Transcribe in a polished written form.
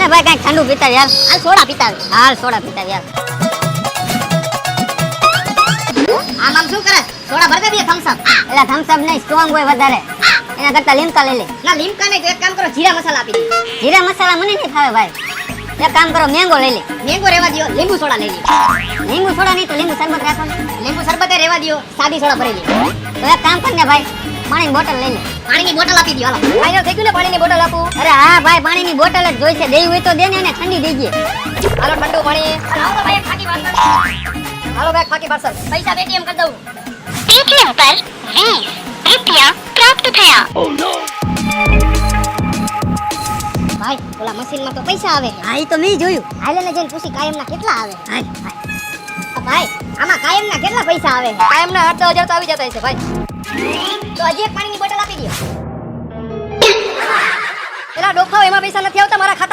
અરે ભાઈ કઈ ઠંડુ પીતા યાર. હાલ સોડા પીતા આવે. હાલ સોડા પીતા યાર. આમ શું કરે? સોડા ભર દે બે થમ્સ અપ. એટલે થમ્સ અપ નહીં, સ્ટ્રોંગ હોય વધારે. એના કરતા લીમકા લઈ લે. ના લીમકા નહીં તો એક કામ કરો જીરા મસાલા આપી દે. જીરા મસાલા મને નહીં ભાવે ભાઈ. એક કામ કરો, મેંગો લઈ લે. મેંગો રેવા દ્યો, લીંબુ સોડા લઈ લે. લીંબુ સોડા નહીં તો લીંબુ શરબત રાખો ને. લીંબુ શરબતે રેવા દ્યો, સાદી સોડા ભરી લે. તો એક કામ કર ને ભાઈ, પાણીની બોટલ લઈ લે. પાણીની બોટલ આપી દ્યો હાલો. ફાઈનલ થઈ ગયું ને પાણીની બોટલ આપું. અરે હા ભાઈ, પાણીની બોટલ જ જોઈશે. દેવી હોય તો દે ને, એને ઠંડી દેજે. હાલો ઠંડુ પાણી. હાલો ભાઈ એક ફાકી પાર્સલ. હાલો ભાઈ ફાકી પાર્સલ. પૈસા પેટીએમ કરી દઉં. पेटीएम पर 20 रुपया प्राप्त થયા। ભાઈ ઓલા મશીનમાં તો પૈસા આવે. હા ઈ તો મેં જોયું. હાલે ને જઈને પૂછી કાયમના કેટલા આવે. હાલ. ભાઈ આમાં કાયમના કેટલા પૈસા આવે? કાયમના 8-10,000 તો આવી જતા હશે ભાઈ. તો હજી એક પાણીની બોટલ આપી દો. પેલા ડોફાઓ એમાં પૈસા નથી આવતા મારા ખાતામાં.